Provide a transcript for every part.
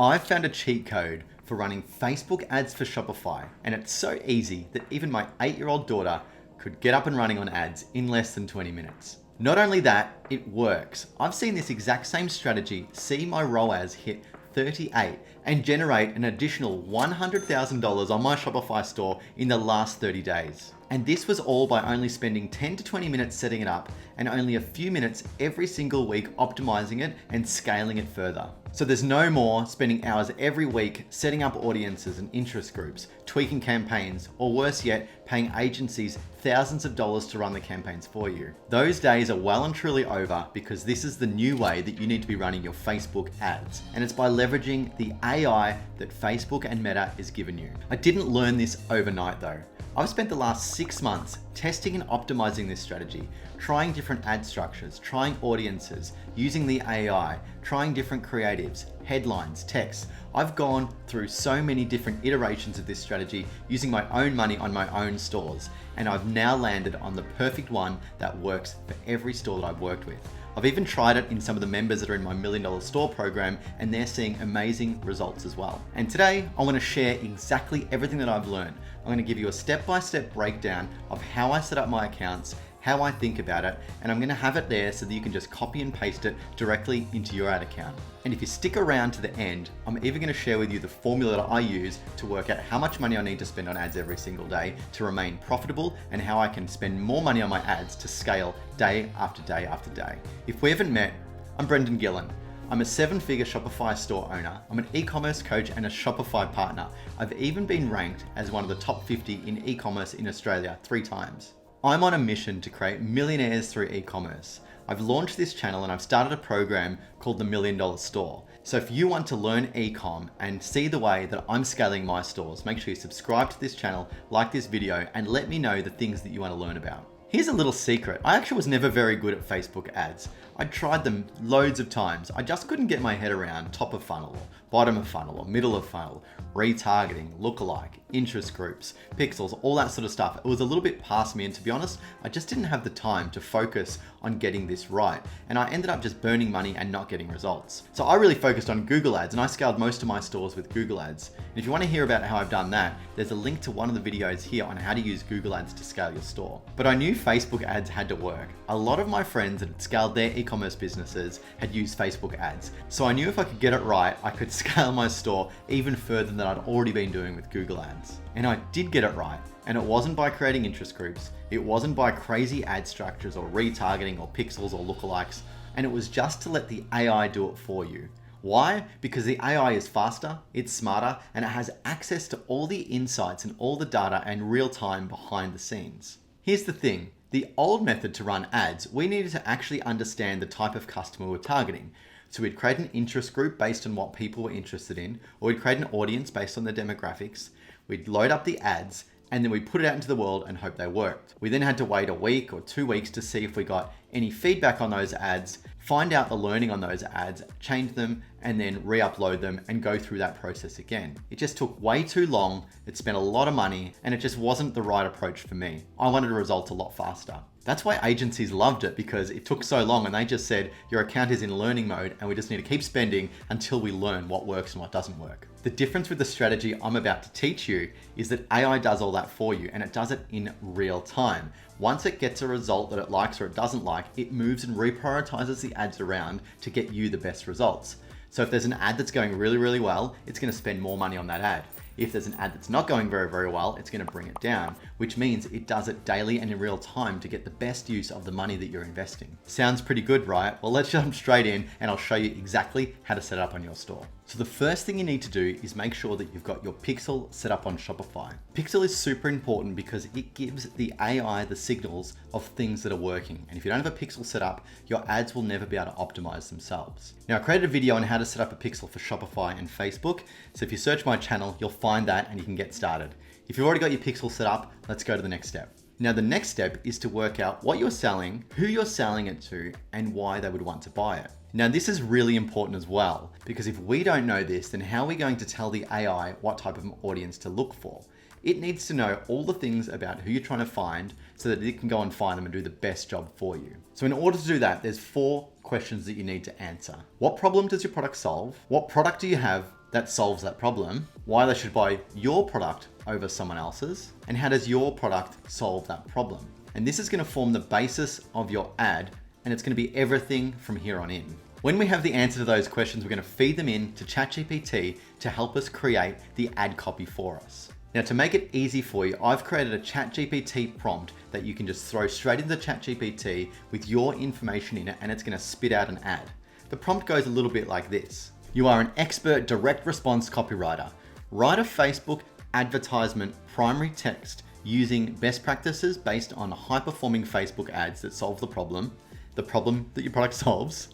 I've found a cheat code for running Facebook ads for Shopify, and it's so easy that even my 8-year-old daughter could get up and running on ads in less than 20 minutes. Not only that, it works. I've seen this exact same strategy see my ROAS hit 38 and generate an additional $100,000 on my Shopify store in the last 30 days. And this was all by only spending 10 to 20 minutes setting it up and only a few minutes every single week optimizing it and scaling it further. So there's no more spending hours every week setting up audiences and interest groups, tweaking campaigns, or worse yet, paying agencies thousands of dollars to run the campaigns for you. Those days are well and truly over because this is the new way that you need to be running your Facebook ads. And it's by leveraging the AI that Facebook and Meta is giving you. I didn't learn this overnight though. I've spent the last 6 months testing and optimizing this strategy, trying different ad structures, trying audiences, using the AI, trying different creatives, headlines, texts. I've gone through so many different iterations of this strategy using my own money on my own stores, and I've now landed on the perfect one that works for every store that I've worked with. I've even tried it in some of the members that are in my $1 Million Store program, and they're seeing amazing results as well. And today, I want to share exactly everything that I've learned. I'm going to give you a step-by-step breakdown of how I set up my accounts, how I think about it, and I'm going to have it there so that you can just copy and paste it directly into your ad account. And if you stick around to the end, I'm even going to share with you the formula that I use to work out how much money I need to spend on ads every single day to remain profitable, and how I can spend more money on my ads to scale day after day after day. If we haven't met, I'm Brendan Gillen. I'm a 7-figure Shopify store owner. I'm an e-commerce coach and a Shopify partner. I've even been ranked as one of the top 50 in e-commerce in Australia 3 times. I'm on a mission to create millionaires through e-commerce. I've launched this channel and I've started a program called the $1 Million Store. So if you want to learn e-com and see the way that I'm scaling my stores, make sure you subscribe to this channel, like this video, and let me know the things that you want to learn about. Here's a little secret. I actually was never very good at Facebook ads. I tried them loads of times. I just couldn't get my head around top of funnel, or bottom of funnel, or middle of funnel, retargeting, lookalike, interest groups, pixels, all that sort of stuff. It was a little bit past me, and to be honest, I just didn't have the time to focus on getting this right. And I ended up just burning money and not getting results. So I really focused on Google ads, and I scaled most of my stores with Google ads. And if you want to hear about how I've done that, there's a link to one of the videos here on how to use Google ads to scale your store. But I knew Facebook ads had to work. A lot of my friends that had scaled their e-commerce businesses had used Facebook ads. So I knew if I could get it right, I could scale my store even further than I'd already been doing with Google ads. And I did get it right. And it wasn't by creating interest groups. It wasn't by crazy ad structures or retargeting or pixels or lookalikes. And it was just to let the AI do it for you. Why? Because the AI is faster, it's smarter, and it has access to all the insights and all the data and real time behind the scenes. Here's the thing. The old method to run ads, we needed to actually understand the type of customer we're targeting. So we'd create an interest group based on what people were interested in, or we'd create an audience based on their demographics. We'd load up the ads, and then we put it out into the world and hope they worked. We then had to wait a week or 2 weeks to see if we got any feedback on those ads, find out the learning on those ads, change them, and then re-upload them and go through that process again. It just took way too long, it spent a lot of money, and it just wasn't the right approach for me. I wanted a result a lot faster. That's why agencies loved it, because it took so long and they just said, your account is in learning mode and we just need to keep spending until we learn what works and what doesn't work. The difference with the strategy I'm about to teach you is that AI does all that for you, and it does it in real time. Once it gets a result that it likes or it doesn't like, it moves and reprioritizes the ads around to get you the best results. So if there's an ad that's going really, really well, it's going to spend more money on that ad. If there's an ad that's not going very, very well, it's going to bring it down, which means it does it daily and in real time to get the best use of the money that you're investing. Sounds pretty good, right? Well, let's jump straight in and I'll show you exactly how to set it up on your store. So the first thing you need to do is make sure that you've got your pixel set up on Shopify. Pixel is super important because it gives the AI the signals of things that are working. And if you don't have a pixel set up, your ads will never be able to optimize themselves. Now, I created a video on how to set up a pixel for Shopify and Facebook. So if you search my channel, you'll find that and you can get started. If you've already got your pixel set up, let's go to the next step. Now, the next step is to work out what you're selling, who you're selling it to, and why they would want to buy it. Now, this is really important as well, because if we don't know this, then how are we going to tell the AI what type of audience to look for? It needs to know all the things about who you're trying to find so that it can go and find them and do the best job for you. So in order to do that, there's 4 questions that you need to answer. What problem does your product solve? What product do you have? that solves that problem, why they should buy your product over someone else's, and how does your product solve that problem. And this is going to form the basis of your ad, and it's going to be everything from here on in. When we have the answer to those questions, we're going to feed them in to ChatGPT to help us create the ad copy for us. Now, to make it easy for you, I've created a ChatGPT prompt that you can just throw straight into ChatGPT with your information in it, and it's going to spit out an ad. The prompt goes a little bit like this. You are an expert direct response copywriter. Write a Facebook advertisement primary text using best practices based on high-performing Facebook ads that solve the problem that your product solves,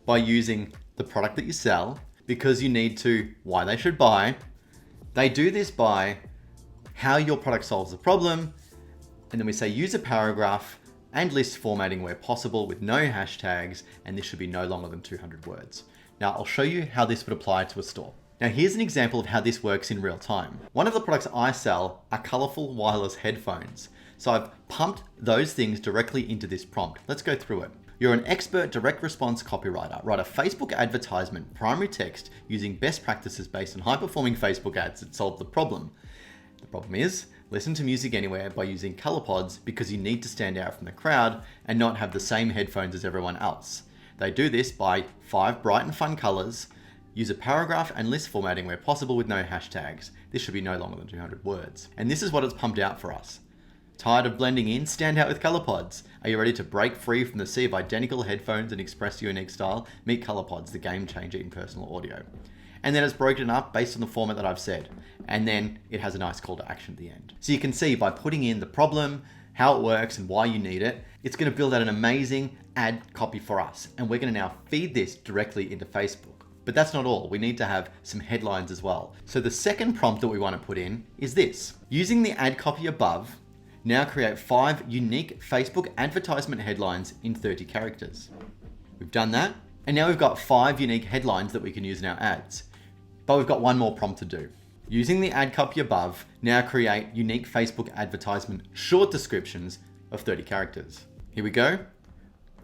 by using the product that you sell, because you need to, why they should buy. They do this by how your product solves the problem, and then we say use a paragraph and list formatting where possible with no hashtags, and this should be no longer than 200 words. Now, I'll show you how this would apply to a store. Now, here's an example of how this works in real time. One of the products I sell are colorful wireless headphones. So I've pumped those things directly into this prompt. Let's go through it. You're an expert direct response copywriter. Write a Facebook advertisement primary text using best practices based on high-performing Facebook ads that solve the problem. The problem is, listen to music anywhere by using ColourPods because you need to stand out from the crowd and not have the same headphones as everyone else. They do this by 5 bright and fun colors, use a paragraph and list formatting where possible with no hashtags. This should be no longer than 200 words. And this is what it's pumped out for us. Tired of blending in? Stand out with ColourPods. Are you ready to break free from the sea of identical headphones and express your unique style? Meet ColourPods, the game changer in personal audio. And then it's broken up based on the format that I've said. And then it has a nice call to action at the end. So you can see by putting in the problem, how it works and why you need it, it's going to build out an amazing ad copy for us. And we're going to now feed this directly into Facebook. But that's not all. We need to have some headlines as well. So the second prompt that we want to put in is this. Using the ad copy above, now create 5 unique Facebook advertisement headlines in 30 characters. We've done that. And now we've got 5 unique headlines that we can use in our ads. But we've got one more prompt to do. Using the ad copy above, now create unique Facebook advertisement short descriptions of 30 characters. Here we go.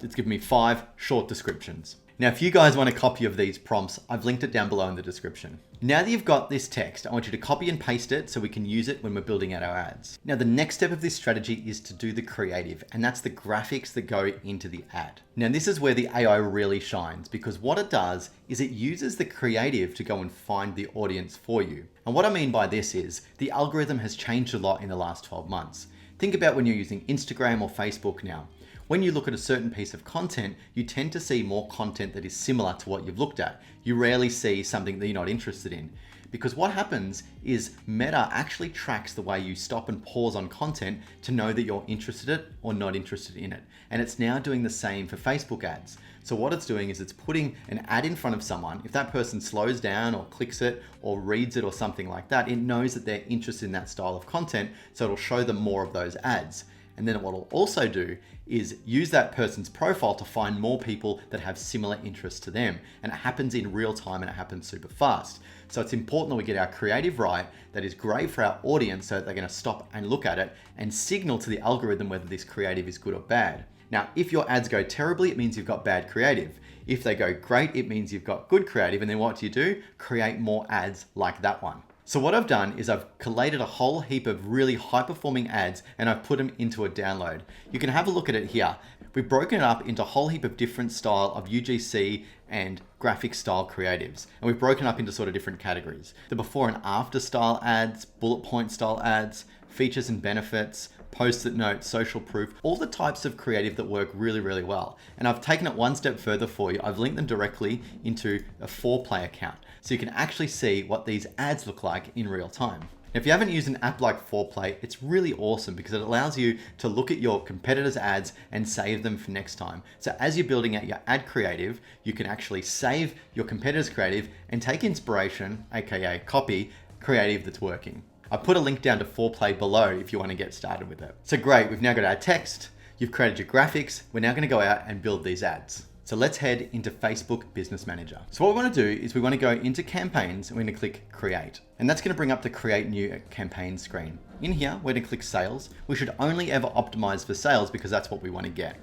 It's given me 5 short descriptions. Now, if you guys want a copy of these prompts, I've linked it down below in the description. Now that you've got this text, I want you to copy and paste it so we can use it when we're building out our ads. Now, the next step of this strategy is to do the creative, and that's the graphics that go into the ad. Now, this is where the AI really shines, because what it does is it uses the creative to go and find the audience for you. And what I mean by this is the algorithm has changed a lot in the last 12 months. Think about when you're using Instagram or Facebook now. When you look at a certain piece of content, you tend to see more content that is similar to what you've looked at. You rarely see something that you're not interested in. Because what happens is Meta actually tracks the way you stop and pause on content to know that you're interested in it or not interested in it. And it's now doing the same for Facebook ads. So what it's doing is it's putting an ad in front of someone. If that person slows down or clicks it or reads it or something like that, it knows that they're interested in that style of content. So it'll show them more of those ads. And then what it'll also do is use that person's profile to find more people that have similar interests to them. And it happens in real time and it happens super fast. So it's important that we get our creative right that is great for our audience so that they're going to stop and look at it and signal to the algorithm whether this creative is good or bad. Now, if your ads go terribly, it means you've got bad creative. If they go great, it means you've got good creative. And then what do? Create more ads like that one. So what I've done is I've collated a whole heap of really high performing ads and I've put them into a download. You can have a look at it here. We've broken it up into a whole heap of different style of UGC and graphic style creatives. And we've broken up into sort of different categories. The before and after style ads, bullet point style ads, features and benefits, post-it notes, social proof, all the types of creative that work really, really well. And I've taken it one step further for you. I've linked them directly into a 4Play account. So you can actually see what these ads look like in real time. If you haven't used an app like 4Play, it's really awesome because it allows you to look at your competitors' ads and save them for next time. So as you're building out your ad creative, you can actually save your competitors' creative and take inspiration, aka copy, creative that's working. I put a link down to 4Play below if you want to get started with it. So great, we've now got our text, you've created your graphics, we're now going to go out and build these ads. So let's head into Facebook Business Manager. So what we want to do is we want to go into campaigns and we're going to click create. And that's going to bring up the create new campaign screen. In here, we're going to click sales. We should only ever optimize for sales because that's what we want to get.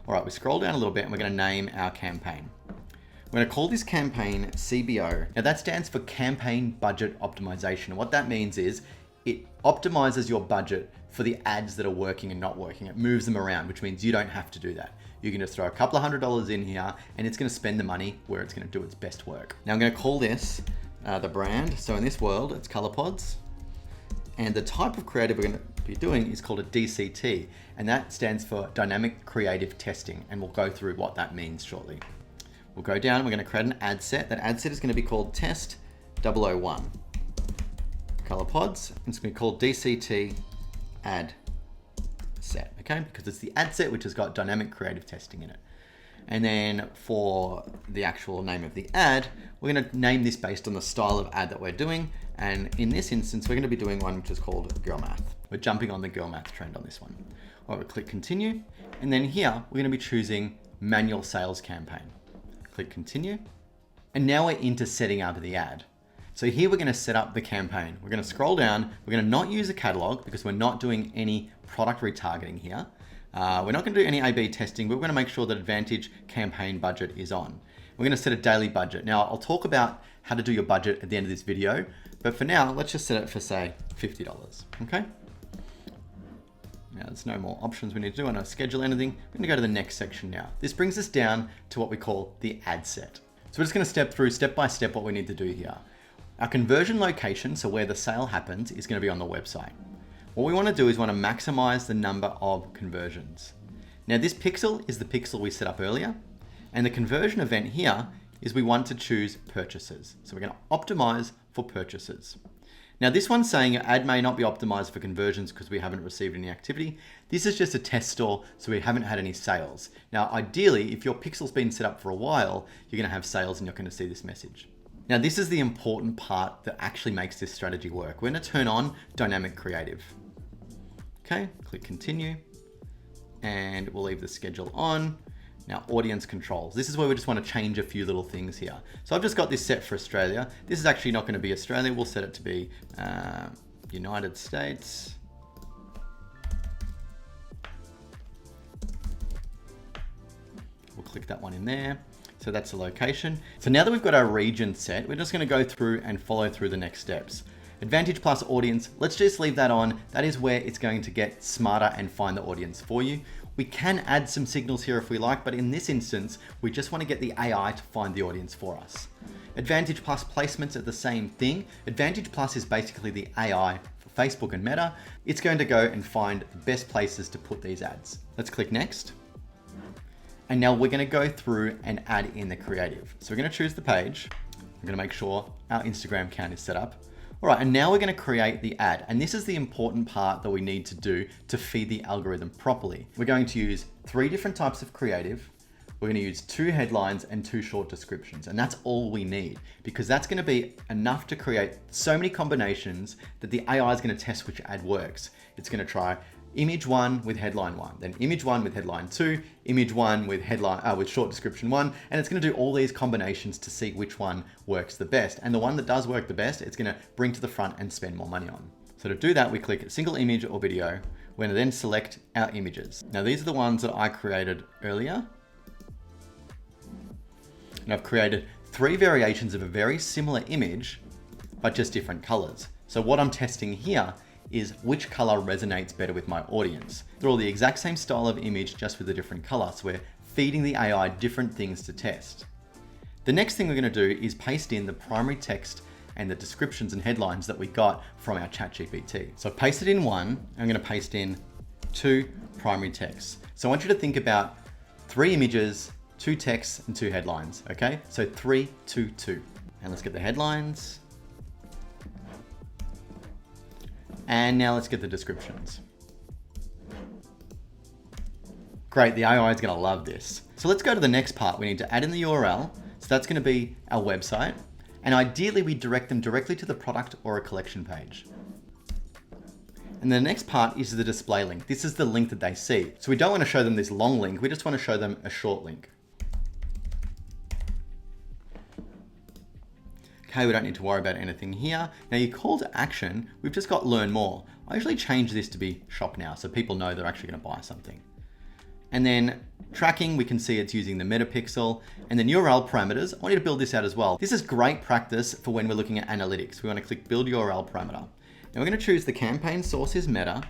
All right, we scroll down a little bit and we're going to name our campaign. We're going to call this campaign CBO. Now that stands for Campaign Budget Optimization. And what that means is it optimizes your budget for the ads that are working and not working. It moves them around, which means you don't have to do that. You can just throw a couple of $100 in here and it's going to spend the money where it's going to do its best work. Now I'm going to call this the brand. So in this world, it's ColorPods. And the type of creative we're going to be doing is called a DCT. And that stands for Dynamic Creative Testing. And we'll go through what that means shortly. We'll go down and we're going to create an ad set. That ad set is going to be called Test 001. ColorPods. It's going to be called DCT Ad Set, okay? Because it's the ad set which has got dynamic creative testing in it. And then for the actual name of the ad, we're going to name this based on the style of ad that we're doing. And in this instance, we're going to be doing one which is called Girl Math. We're jumping on the Girl Math trend on this one. All right, we'll click continue. And then here, we're going to be choosing manual sales campaign. Click continue. And now we're into setting up the ad. So here we're going to set up the campaign. We're going to scroll down. We're going to not use a catalog because we're not doing any product retargeting here. We're not going to do any A/B testing, but we're going to make sure that Advantage campaign budget is on. We're going to set a daily budget. Now I'll talk about how to do your budget at the end of this video, but for now, let's just set it for say $50, okay? Now there's no more options we need to do. I don't schedule anything. We're going to go to the next section now. This brings us down to what we call the ad set. So we're just going to step through step by step what we need to do here. Our conversion location, so where the sale happens, is going to be on the website. What we want to do is want to maximize the number of conversions. Now this pixel is the pixel we set up earlier, and the conversion event here is we want to choose purchases. So we're going to optimize for purchases. Now this one's saying your ad may not be optimized for conversions because we haven't received any activity. This is just a test store, so we haven't had any sales. Now ideally, if your pixel's been set up for a while, you're going to have sales and you're going to see this message. Now this is the important part that actually makes this strategy work. We're going to turn on dynamic creative. Okay, click continue, and we'll leave the schedule on. Now audience controls. This is where we just want to change a few little things here. So I've just got this set for Australia. This is actually not going to be Australia. We'll set it to be United States. We'll click that one in there. So that's the location. So now that we've got our region set, we're just going to go through and follow through the next steps. Advantage plus audience, let's just leave that on. That is where it's going to get smarter and find the audience for you. We can add some signals here if we like, but in this instance, we just want to get the AI to find the audience for us. Advantage plus placements are the same thing. Advantage plus is basically the AI for Facebook and Meta. It's going to go and find the best places to put these ads. Let's click next. And now we're going to go through and add in the creative. So we're going to choose the page. We're going to make sure our Instagram account is set up. All right, and now we're going to create the ad. And this is the important part that we need to do to feed the algorithm properly. We're going to use 3 different types of creative. We're going to use 2 headlines and 2 short descriptions. And that's all we need because that's going to be enough to create so many combinations that the AI is going to test which ad works. It's going to try image 1 with headline 1, then image 1 with headline 2, image 1 with headline with short description 1, and it's going to do all these combinations to see which one works the best. And the one that does work the best, it's going to bring to the front and spend more money on. So to do that, we click single image or video. We're going to then select our images. Now these are the ones that I created earlier. And I've created 3 variations of a very similar image, but just different colors. So what I'm testing here is which color resonates better with my audience. They're all the exact same style of image, just with a different color. So we're feeding the AI different things to test. The next thing we're going to do is paste in the primary text and the descriptions and headlines that we got from our ChatGPT. So I've pasted in 1, I'm going to paste in 2 primary texts. So I want you to think about 3 images, 2 texts and 2 headlines, okay? So 3, 2, 2. And let's get the headlines. And now let's get the descriptions. Great, the AI is going to love this. So let's go to the next part. We need to add in the URL. So that's going to be our website. And ideally, we direct them directly to the product or a collection page. And the next part is the display link. This is the link that they see. So we don't want to show them this long link. We just want to show them a short link. Okay, we don't need to worry about anything here. Now your call to action, we've just got learn more. I usually change this to be shop now so people know they're actually going to buy something. And then tracking, we can see it's using the metapixel. And then URL parameters, I want you to build this out as well. This is great practice for when we're looking at analytics. We want to click build URL parameter. Now we're going to choose the campaign source is meta.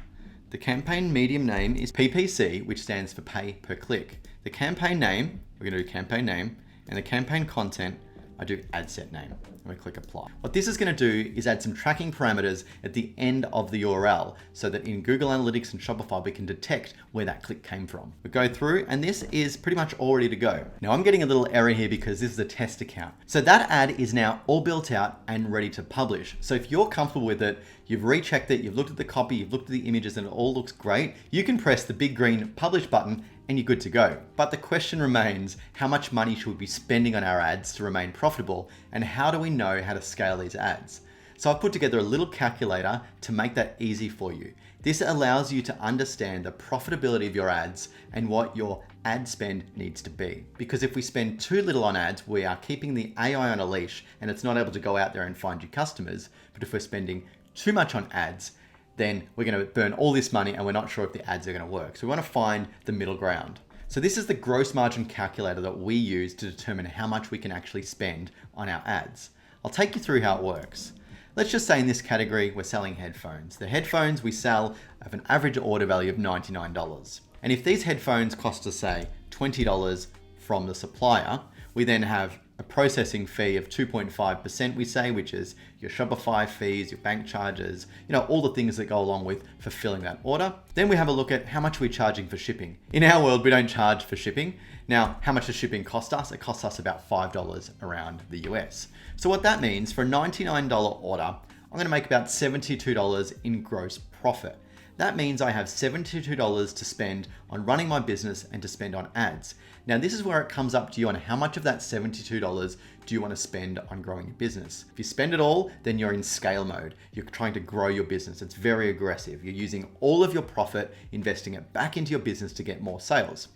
The campaign medium name is PPC, which stands for pay per click. The campaign name, we're going to do campaign name, and the campaign content, I do ad set name. I'm going to click apply. What this is going to do is add some tracking parameters at the end of the URL so that in Google Analytics and Shopify, we can detect where that click came from. We go through and this is pretty much all ready to go. Now I'm getting a little error here because this is a test account. So that ad is now all built out and ready to publish. So if you're comfortable with it, you've rechecked it, you've looked at the copy, you've looked at the images and it all looks great, you can press the big green publish button and you're good to go. But the question remains, how much money should we be spending on our ads to remain profitable? And how do we know how to scale these ads? So I've put together a little calculator to make that easy for you. This allows you to understand the profitability of your ads and what your ad spend needs to be. Because if we spend too little on ads, we are keeping the AI on a leash and it's not able to go out there and find you customers. But if we're spending too much on ads, then we're going to burn all this money and we're not sure if the ads are going to work. So we want to find the middle ground. So this is the gross margin calculator that we use to determine how much we can actually spend on our ads. I'll take you through how it works. Let's just say in this category, we're selling headphones. The headphones we sell have an average order value of $99. And if these headphones cost us, say, $20 from the supplier, we then have a processing fee of 2.5%, we say, which is your Shopify fees, your bank charges, all the things that go along with fulfilling that order. Then we have a look at how much we're charging for shipping. In our world, we don't charge for shipping. Now, how much does shipping cost us? It costs us about $5 around the US. So what that means, for a $99 order, I'm going to make about $72 in gross profit. That means I have $72 to spend on running my business and to spend on ads. Now, this is where it comes up to you on how much of that $72 do you want to spend on growing your business. If you spend it all, then you're in scale mode. You're trying to grow your business. It's very aggressive. You're using all of your profit, investing it back into your business to get more sales.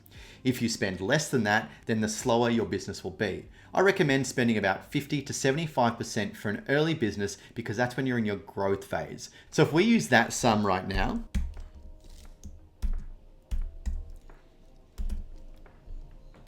If you spend less than that, then the slower your business will be. I recommend spending about 50 to 75% for an early business because that's when you're in your growth phase. So if we use that sum right now,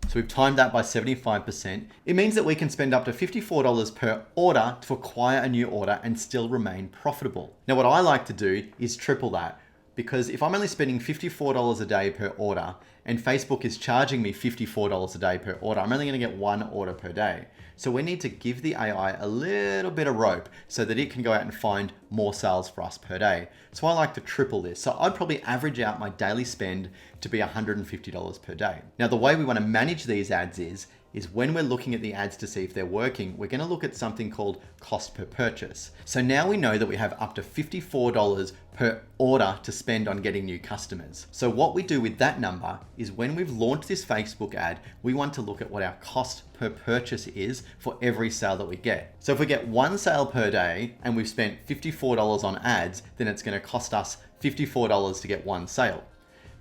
so we've timed that by 75%. It means that we can spend up to $54 per order to acquire a new order and still remain profitable. Now, what I like to do is triple that, because if I'm only spending $54 a day per order and Facebook is charging me $54 a day per order, I'm only going to get one order per day. So we need to give the AI a little bit of rope so that it can go out and find more sales for us per day. So I like to triple this. So I'd probably average out my daily spend to be $150 per day. Now, the way we want to manage these ads is when we're looking at the ads to see if they're working, we're going to look at something called cost per purchase. So now we know that we have up to $54 per order to spend on getting new customers. So what we do with that number is when we've launched this Facebook ad, we want to look at what our cost per purchase is for every sale that we get. So if we get one sale per day and we've spent $54 on ads, then it's going to cost us $54 to get one sale.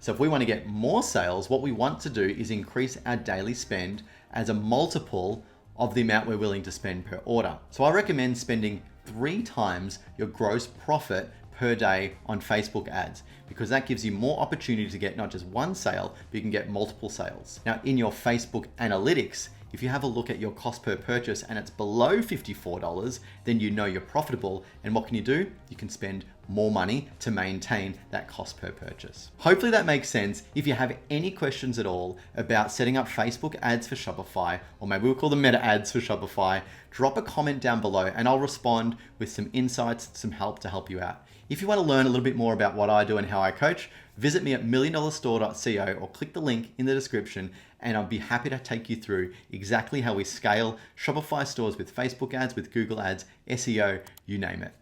So if we want to get more sales, what we want to do is increase our daily spend as a multiple of the amount we're willing to spend per order. So I recommend spending 3 times your gross profit per day on Facebook ads, because that gives you more opportunity to get not just one sale, but you can get multiple sales. Now, in your Facebook analytics, if you have a look at your cost per purchase and it's below $54, then you know you're profitable. And what can you do? You can spend more money to maintain that cost per purchase. Hopefully that makes sense. If you have any questions at all about setting up Facebook ads for Shopify, or maybe we'll call them meta ads for Shopify, drop a comment down below and I'll respond with some insights, some help to help you out. If you want to learn a little bit more about what I do and how I coach, visit me at milliondollarstore.co or click the link in the description and I'll be happy to take you through exactly how we scale Shopify stores with Facebook ads, with Google ads, SEO, you name it.